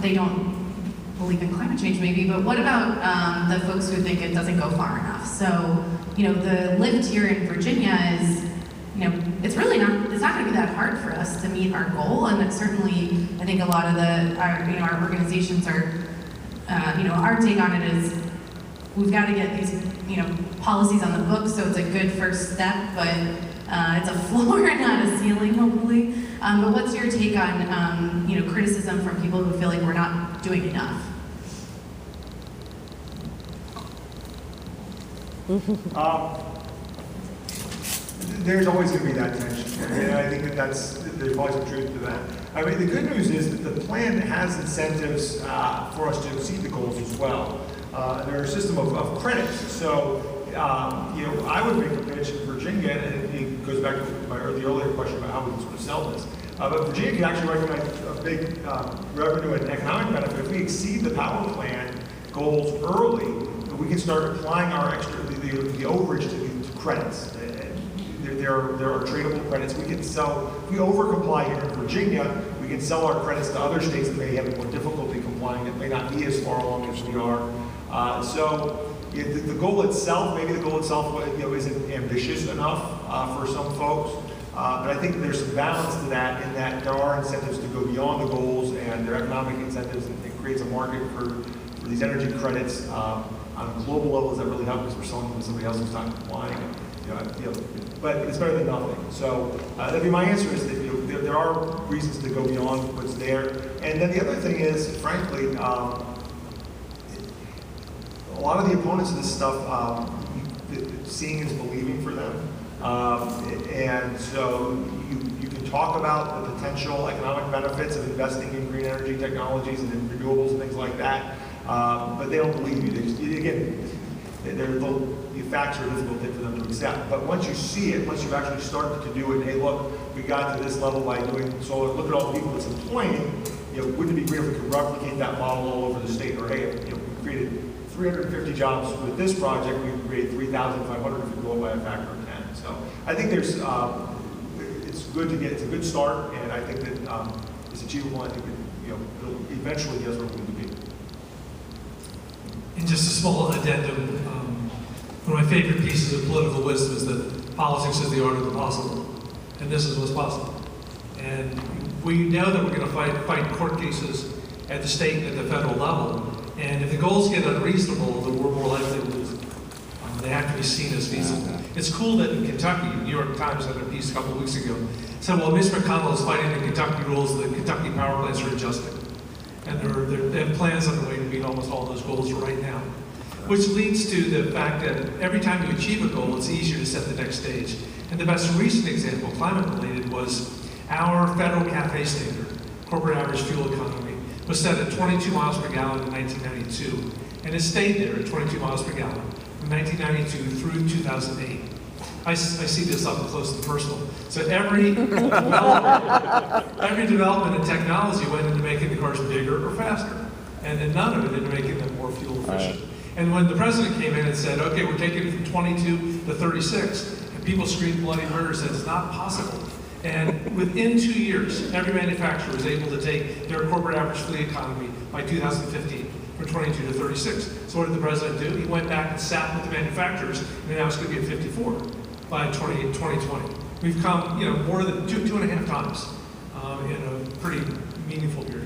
they don't believe in climate change maybe, but what about the folks who think it doesn't go far enough? So, the lift here in Virginia is, it's really not, it's not gonna be that hard for us to meet our goal, and that certainly, I think a lot of our organizations are, our take on it is, we've got to get these, policies on the books, so it's a good first step, but it's a floor, not a ceiling, hopefully. But what's your take on, criticism from people who feel like we're not doing enough? There's always going to be that tension, and I think there's probably some truth to that. I mean, the good news is that the plan has incentives for us to exceed the goals as well. There are a system of credits, so I would make a pitch in Virginia, and it goes back to the earlier question about how we can sort of sell this. But Virginia can actually recognize a big revenue and economic benefit. If we exceed the power plan goals early, we can start applying our the overage to credits. There are tradable credits. We can sell, if we overcomply here in Virginia, we can sell our credits to other states that may have more difficulty complying, that may not be as far along as we are. The goal itself, maybe the goal itself isn't ambitious enough for some folks, but I think there's some balance to that in that there are incentives to go beyond the goals, and there are economic incentives, and it creates a market for these energy credits on a global level. Does that really help because we're selling them to somebody else who's not complying? But it's better than nothing. So that'd be my answer, is that there are reasons to go beyond what's there. And then the other thing is, frankly, a lot of the opponents of this stuff, seeing is believing for them. And so you can talk about the potential economic benefits of investing in green energy technologies and in renewables and things like that, but they don't believe you. They just, again, the facts are a difficult thing for them to accept. But once you see it, once you've actually started to do it, hey, look, we got to this level by doing solar. Look at all the people it's employing. Wouldn't it be great if we could replicate that model all over the state? Or hey, we created 350 jobs with this project. We created 3,500 if we go by a factor of 10. So I think there's, it's good to get. It's a good start, and I think that it's achievable. I think it'll eventually get us where we need to be. And just a small addendum. One of my favorite pieces of political wisdom is that politics is the art of the possible, and this is what's possible. And we know that we're going to fight court cases at the state and at the federal level, and if the goals get unreasonable, then we're more likely to lose them. They have to be seen as feasible. It's cool that in Kentucky, New York Times had a piece a couple of weeks ago, said, well, Mitch McConnell is fighting the Kentucky rules, the Kentucky power plants are adjusting. And they have plans underway to meet almost all those goals right now. Which leads to the fact that every time you achieve a goal, it's easier to set the next stage. And the best recent example, climate-related, was our federal CAFE standard, corporate average fuel economy, was set at 22 miles per gallon in 1992. And it stayed there at 22 miles per gallon from 1992 through 2008. I see this up close and personal. So every development in technology went into making the cars bigger or faster, and then none of it into making them more fuel efficient. And when the president came in and said, okay, we're taking it from 22 to 36, and people screamed bloody murder, said it's not possible. And within 2 years, every manufacturer was able to take their corporate average fleet economy by 2015 from 22 to 36. So what did the president do? He went back and sat with the manufacturers, and now it's going to be at 54 by 2020. We've come, more than two and a half times in a pretty meaningful period.